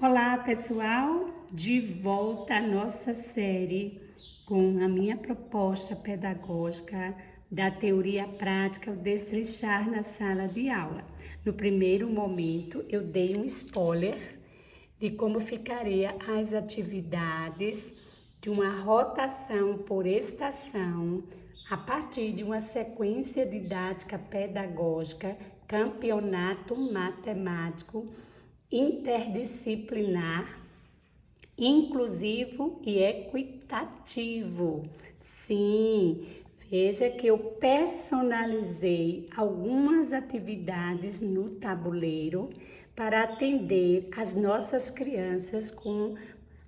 Olá, pessoal! De volta à nossa série com a minha proposta pedagógica da teoria prática, o destrinchar na sala de aula. No primeiro momento, eu dei um spoiler de como ficaria as atividades de uma rotação por estação a partir de uma sequência didática pedagógica, campeonato matemático interdisciplinar, inclusivo e equitativo. Sim, veja que eu personalizei algumas atividades no tabuleiro para atender as nossas crianças com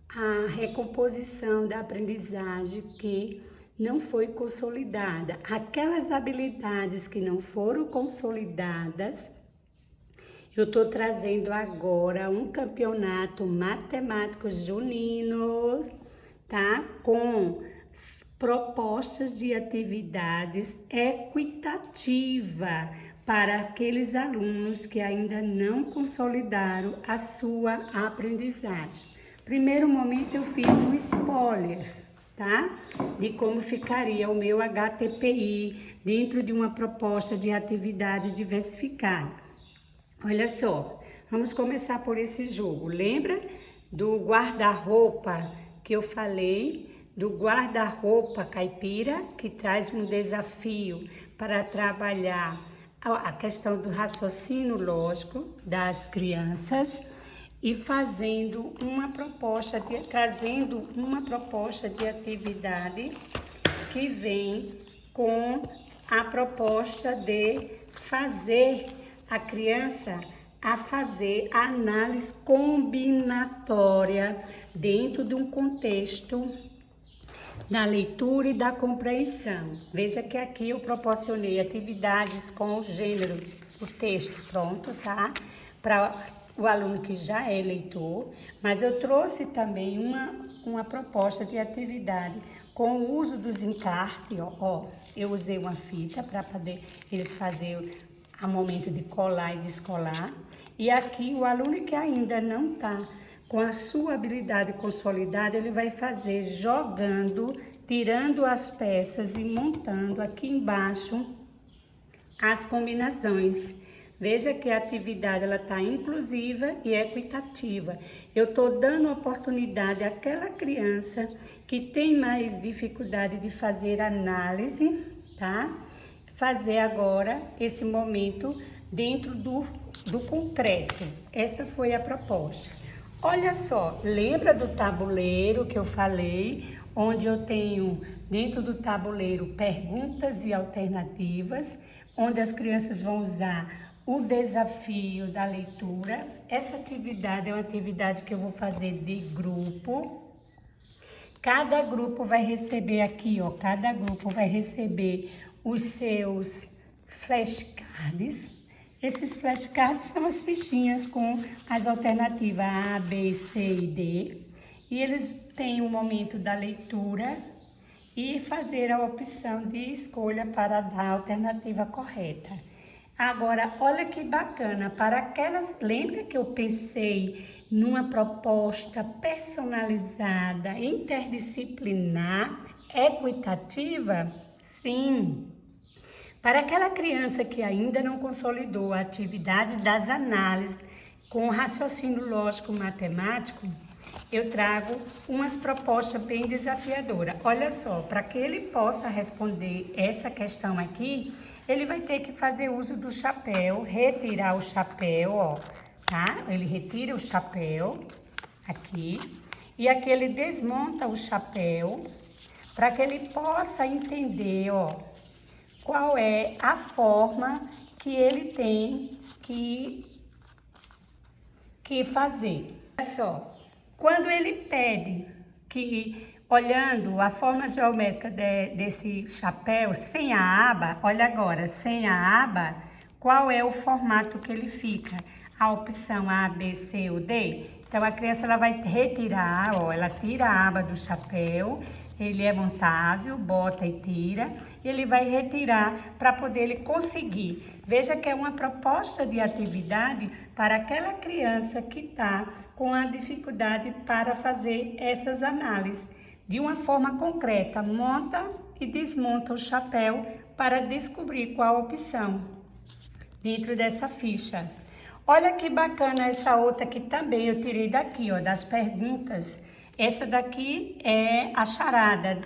a recomposição da aprendizagem que não foi consolidada. Aquelas habilidades que não foram consolidadas, eu estou trazendo agora um campeonato matemático junino, tá? Com propostas de atividades equitativa para aqueles alunos que ainda não consolidaram a sua aprendizagem. Primeiro momento eu fiz um spoiler, tá? De como ficaria o meu HTPI dentro de uma proposta de atividade diversificada. Olha só, vamos começar por esse jogo. Lembra do guarda-roupa que eu falei? Do guarda-roupa caipira, que traz um desafio para trabalhar a questão do raciocínio lógico das crianças e trazendo uma proposta de atividade que vem com a proposta de fazer a criança a fazer a análise combinatória dentro de um contexto da leitura e da compreensão. Veja que aqui eu proporcionei atividades com o gênero, o texto pronto, tá? Para o aluno que já é leitor, mas eu trouxe também uma proposta de atividade com o uso dos encartes, ó. Eu usei uma fita para poder eles fazerem a momento de colar e descolar. E aqui o aluno que ainda não está com a sua habilidade consolidada, ele vai fazer jogando, tirando as peças e montando aqui embaixo as combinações. Veja que a atividade está inclusiva e equitativa. Eu estou dando oportunidade àquela criança que tem mais dificuldade de fazer análise, tá? Fazer agora esse momento dentro do concreto. Essa foi a proposta. Olha só, lembra do tabuleiro que eu falei, onde eu tenho dentro do tabuleiro perguntas e alternativas, onde as crianças vão usar o desafio da leitura. Essa atividade é uma atividade que eu vou fazer de grupo. Cada grupo vai receber aqui, ó, cada grupo vai receber os seus flashcards. Esses flashcards são as fichinhas com as alternativas A, B, C e D. E eles têm um momento da leitura e fazer a opção de escolha para dar a alternativa correta. Agora, olha que bacana, para aquelas... Lembra que eu pensei numa proposta personalizada, interdisciplinar, equitativa? Sim. Para aquela criança que ainda não consolidou a atividade das análises com raciocínio lógico matemático, eu trago umas propostas bem desafiadoras. Olha só, para que ele possa responder essa questão aqui, ele vai ter que fazer uso do chapéu, retirar o chapéu, ó, tá? Ele retira o chapéu aqui e aqui ele desmonta o chapéu para que ele possa entender, ó, qual é a forma que ele tem que fazer. Olha só, quando ele pede que, olhando a forma geométrica desse chapéu sem a aba, olha agora, sem a aba, qual é o formato que ele fica? A opção A, B, C ou D? Então, a criança ela vai retirar, ó, ela tira a aba do chapéu Ele é montável, bota e tira. Ele vai retirar para poder ele conseguir. Veja que é uma proposta de atividade para aquela criança que está com a dificuldade para fazer essas análises. De uma forma concreta, monta e desmonta o chapéu para descobrir qual a opção dentro dessa ficha. Olha que bacana essa outra que também eu tirei daqui, ó, das perguntas. Essa daqui é a charada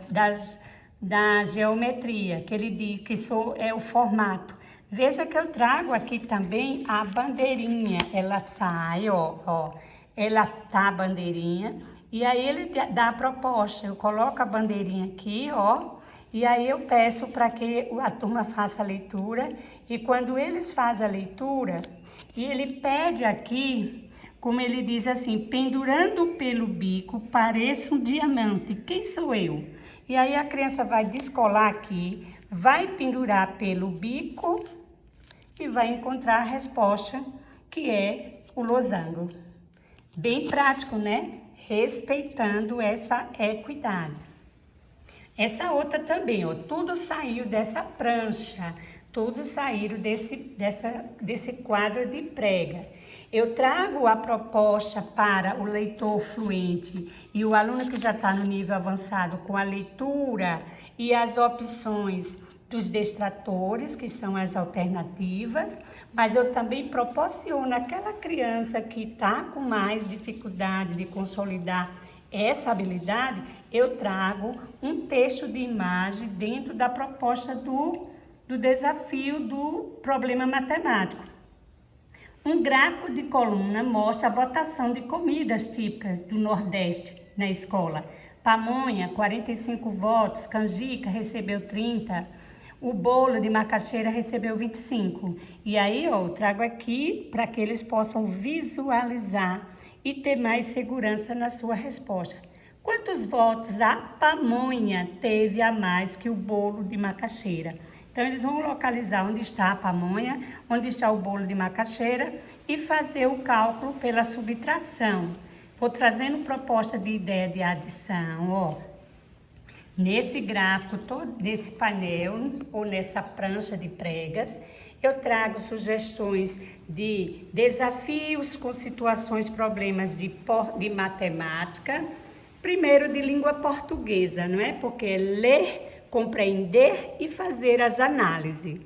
da geometria, que ele diz que é o formato. Veja que eu trago aqui também a bandeirinha. Ela sai, ó, ela tá a bandeirinha. E aí ele dá a proposta. Eu coloco a bandeirinha aqui, ó. E aí eu peço para que a turma faça a leitura. E quando eles fazem a leitura, e ele pede aqui, como ele diz assim, pendurando pelo bico, pareça um diamante. Quem sou eu? E aí a criança vai descolar aqui, vai pendurar pelo bico e vai encontrar a resposta, que é o losango. Bem prático, né? Respeitando essa equidade. Essa outra também, ó, tudo saiu dessa prancha, tudo saíram desse quadro de prega. Eu trago a proposta para o leitor fluente e o aluno que já está no nível avançado com a leitura e as opções dos distratores, que são as alternativas, mas eu também proporciono àquela criança que está com mais dificuldade de consolidar essa habilidade, eu trago um texto de imagem dentro da proposta do desafio do problema matemático. Um gráfico de coluna mostra a votação de comidas típicas do Nordeste na escola. Pamonha, 45 votos, canjica recebeu 30, o bolo de macaxeira recebeu 25. E aí, ó, eu trago aqui para que eles possam visualizar e ter mais segurança na sua resposta. Quantos votos a pamonha teve a mais que o bolo de macaxeira? Então, eles vão localizar onde está a pamonha, onde está o bolo de macaxeira e fazer o cálculo pela subtração. Vou trazendo proposta de ideia de adição, ó. Nesse gráfico, nesse painel ou nessa prancha de pregas, eu trago sugestões de desafios com situações, problemas de matemática. Primeiro, de língua portuguesa, não é? Porque é ler, compreender e fazer as análises.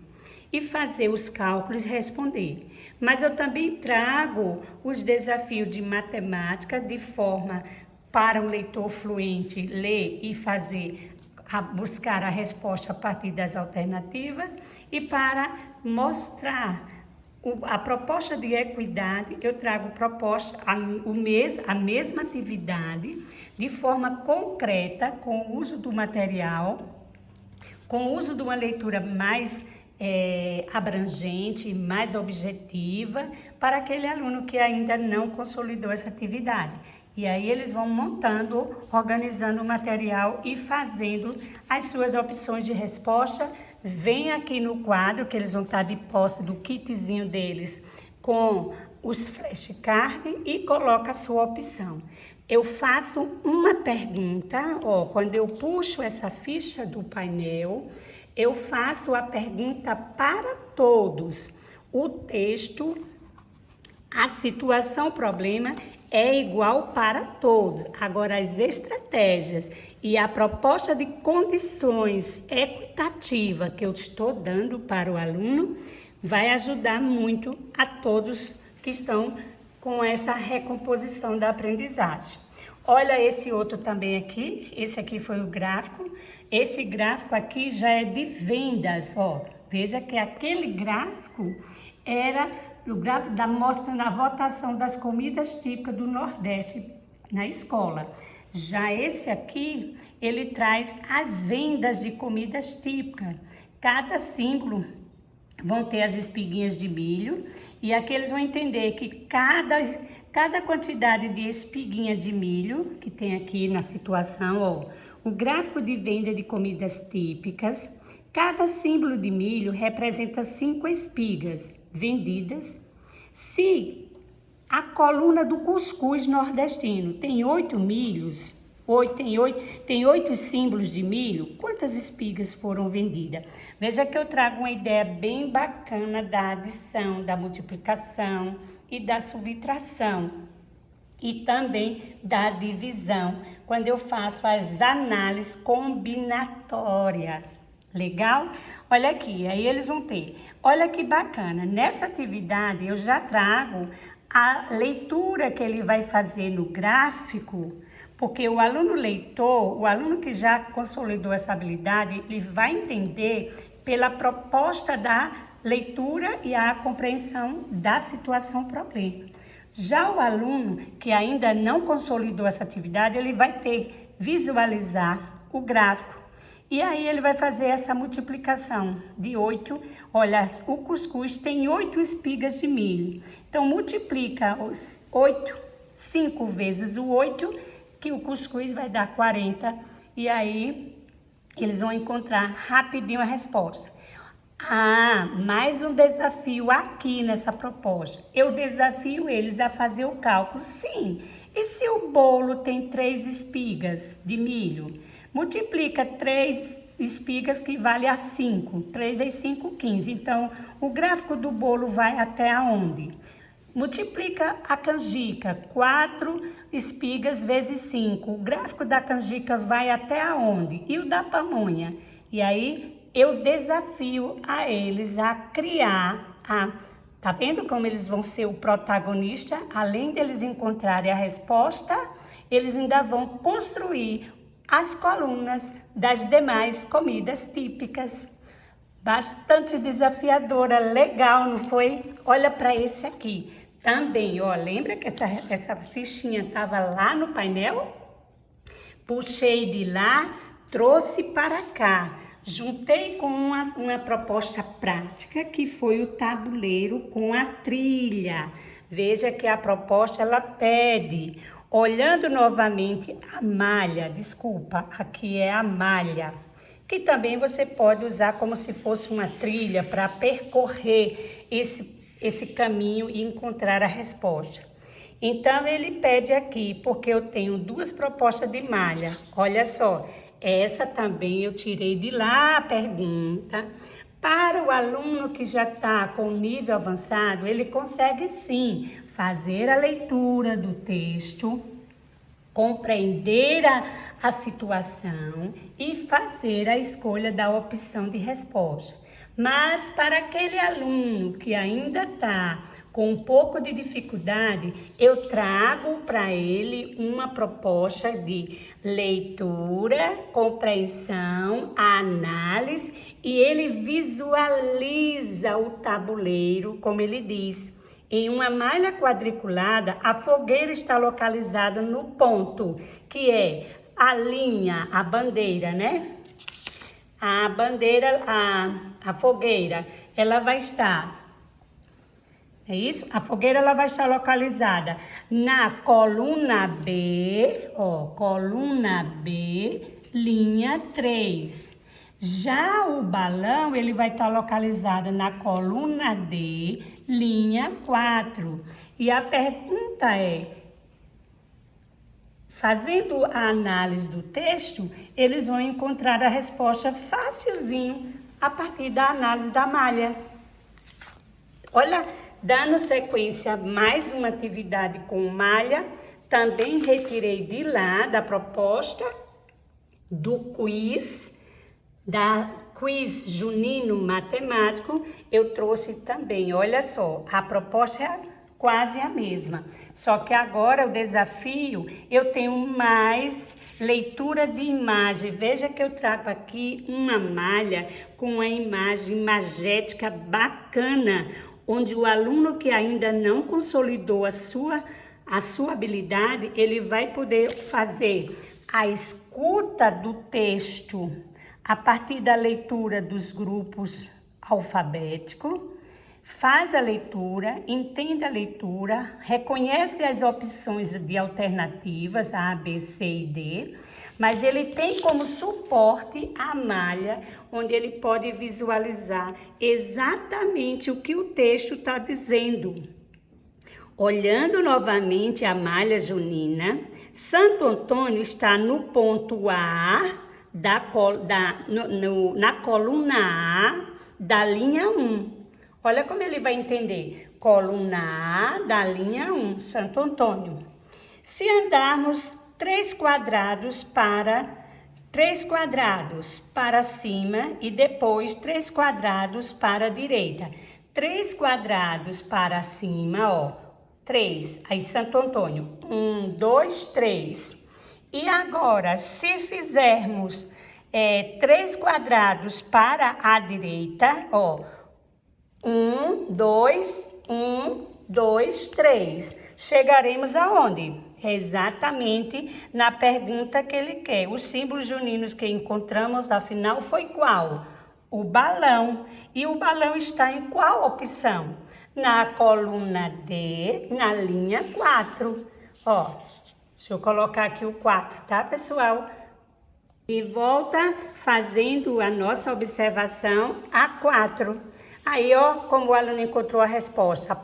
E fazer os cálculos e responder. Mas eu também trago os desafios de matemática de forma para o leitor fluente ler e buscar a resposta a partir das alternativas e para mostrar a proposta de equidade, eu trago a mesma atividade de forma concreta, com o uso do material, com o uso de uma leitura mais abrangente, mais objetiva, para aquele aluno que ainda não consolidou essa atividade. E aí eles vão montando, organizando o material e fazendo as suas opções de resposta. Vem aqui no quadro, que eles vão estar de posse do kitzinho deles, com os flashcards e coloca a sua opção. Eu faço uma pergunta, ó, quando eu puxo essa ficha do painel, eu faço a pergunta para todos. O texto, a situação, problema é igual para todos. Agora, as estratégias e a proposta de condições equitativa que eu estou dando para o aluno vai ajudar muito a todos que estão com essa recomposição da aprendizagem. Olha esse outro também aqui, esse aqui foi o gráfico. Esse gráfico aqui já é de vendas, ó. Veja que aquele gráfico era o gráfico mostrando a votação das comidas típicas do Nordeste na escola. Já esse aqui, ele traz as vendas de comidas típicas. Cada símbolo vão ter as espiguinhas de milho e aqui eles vão entender que cada quantidade de espiguinha de milho que tem aqui na situação, ó, o gráfico de venda de comidas típicas, cada símbolo de milho representa 5 espigas vendidas. Se a coluna do cuscuz nordestino tem 8 milhos, Tem 8 símbolos de milho. Quantas espigas foram vendidas? Veja que eu trago uma ideia bem bacana da adição, da multiplicação e da subtração. E também da divisão, quando eu faço as análises combinatórias. Legal? Olha aqui, aí eles vão ter. Olha que bacana, nessa atividade eu já trago a leitura que ele vai fazer no gráfico, porque o aluno leitor, o aluno que já consolidou essa habilidade, ele vai entender pela proposta da leitura e a compreensão da situação problema. Já o aluno que ainda não consolidou essa atividade, ele vai ter visualizar o gráfico. E aí ele vai fazer essa multiplicação de 8. Olha, o cuscuz tem 8 espigas de milho. Então, multiplica os 8, 5 vezes o 8, que o cuscuz vai dar 40. E aí, eles vão encontrar rapidinho a resposta. Mais um desafio aqui nessa proposta. Eu desafio eles a fazer o cálculo. Sim, e se o bolo tem 3 espigas de milho? Multiplica 3 espigas que vale a 5. 3 vezes 5, 15. Então, o gráfico do bolo vai até aonde? Multiplica a canjica. 4 espigas vezes 5. O gráfico da canjica vai até aonde? E o da pamonha? E aí, eu desafio a eles a criar Tá vendo como eles vão ser o protagonista? Além deles encontrarem a resposta, eles ainda vão construir as colunas das demais comidas típicas. Bastante desafiadora, legal, não foi? Olha para esse aqui. Também, ó, lembra que essa fichinha estava lá no painel? Puxei de lá, trouxe para cá. Juntei com uma proposta prática, que foi o tabuleiro com a trilha. Veja que a proposta, ela pede, olhando novamente a malha, aqui é a malha, que também você pode usar como se fosse uma trilha para percorrer esse caminho e encontrar a resposta. Então, ele pede aqui, porque eu tenho 2 propostas de malha. Olha só, essa também eu tirei de lá a pergunta. Para o aluno que já está com nível avançado, ele consegue sim fazer a leitura do texto, compreender a situação e fazer a escolha da opção de resposta. Mas para aquele aluno que ainda está com um pouco de dificuldade, eu trago para ele uma proposta de leitura, compreensão, análise, e ele visualiza o tabuleiro, como ele diz. Em uma malha quadriculada, a fogueira está localizada no ponto, que é a linha, a bandeira, né? A bandeira, a fogueira, ela vai estar... É isso? A fogueira, ela vai estar localizada na coluna B, ó, coluna B, linha 3. Já o balão, ele vai estar localizado na coluna D, linha 4. E a pergunta é, fazendo a análise do texto, eles vão encontrar a resposta facilzinho a partir da análise da malha. Olha, dando sequência a mais uma atividade com malha, também retirei de lá da proposta do quiz, da quiz junino matemático, eu trouxe também, olha só, a proposta é quase a mesma, só que agora o desafio, eu tenho mais leitura de imagem. Veja que eu trago aqui uma malha com uma imagem magética bacana, onde o aluno que ainda não consolidou a sua habilidade, ele vai poder fazer a escuta do texto a partir da leitura dos grupos alfabéticos, faz a leitura, entende a leitura, reconhece as opções de alternativas A, B, C e D, mas ele tem como suporte a malha, onde ele pode visualizar exatamente o que o texto está dizendo. Olhando novamente a malha junina, Santo Antônio está no ponto A, na coluna A da linha 1. Olha como ele vai entender. Coluna A da linha 1, Santo Antônio. Se andarmos 3 quadrados para cima e depois 3 quadrados para a direita. 3 quadrados para cima, ó, 3. Aí, Santo Antônio, 1, 2, 3. E agora, se fizermos 3 quadrados para a direita, ó, 1, 2, 1, 2, 3. Chegaremos aonde? Exatamente na pergunta que ele quer. Os símbolos juninos que encontramos, afinal, foi qual? O balão. E o balão está em qual opção? Na coluna D, na linha 4. Ó, deixa eu colocar aqui o 4, tá, pessoal? E volta fazendo a nossa observação a 4. Aí, ó, como o aluno encontrou a resposta.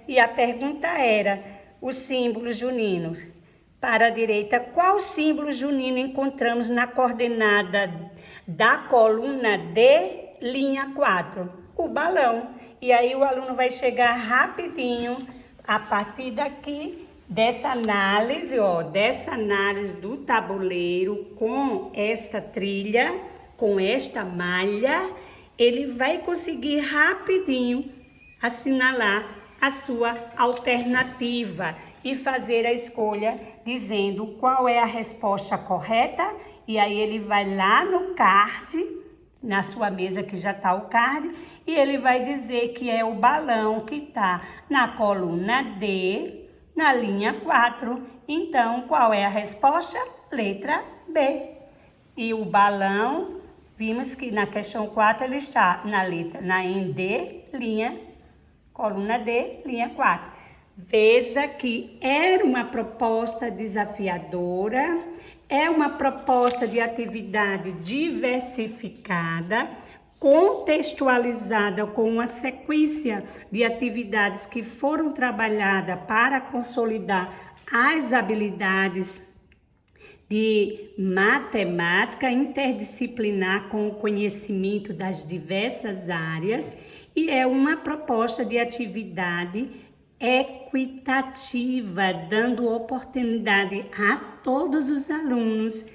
E a pergunta era, os símbolos juninos. Para a direita, qual símbolo junino encontramos na coordenada da coluna D, linha 4? O balão. E aí o aluno vai chegar rapidinho, a partir daqui, dessa análise do tabuleiro com esta trilha, com esta malha, ele vai conseguir rapidinho assinalar a sua alternativa e fazer a escolha dizendo qual é a resposta correta. E aí ele vai lá no card, na sua mesa que já está o card, e ele vai dizer que é o balão que está na coluna D, na linha 4. Então, qual é a resposta? Letra B. E o balão, vimos que na questão 4 ele está em D, coluna D, linha 4. Veja que era uma proposta desafiadora, é uma proposta de atividade diversificada, contextualizada com uma sequência de atividades que foram trabalhadas para consolidar as habilidades de matemática interdisciplinar com o conhecimento das diversas áreas, e é uma proposta de atividade equitativa, dando oportunidade a todos os alunos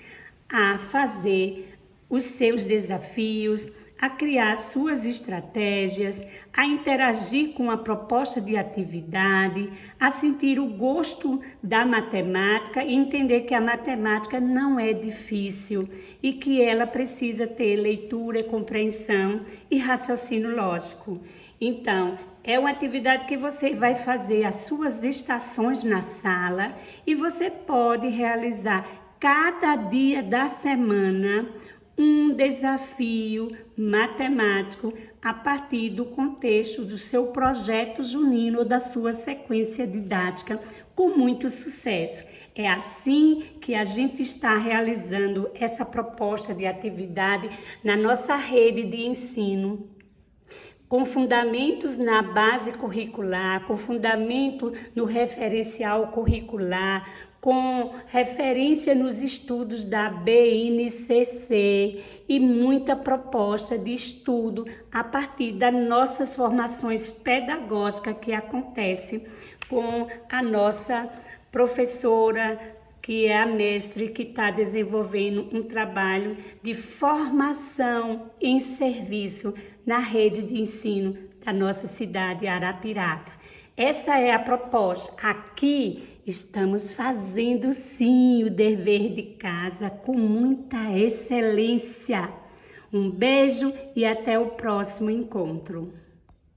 a fazer os seus desafios, a criar suas estratégias, a interagir com a proposta de atividade, a sentir o gosto da matemática e entender que a matemática não é difícil e que ela precisa ter leitura, compreensão e raciocínio lógico. Então, é uma atividade que você vai fazer as suas estações na sala e você pode realizar cada dia da semana um desafio matemático a partir do contexto do seu projeto junino ou da sua sequência didática, com muito sucesso. É assim que a gente está realizando essa proposta de atividade na nossa rede de ensino, com fundamentos na base curricular, com fundamento no referencial curricular, com referência nos estudos da BNCC e muita proposta de estudo a partir das nossas formações pedagógicas que acontece com a nossa professora, que é a mestre, que está desenvolvendo um trabalho de formação em serviço na rede de ensino da nossa cidade, Arapiraca. Essa é a proposta. Aqui estamos fazendo sim o dever de casa com muita excelência. Um beijo e até o próximo encontro.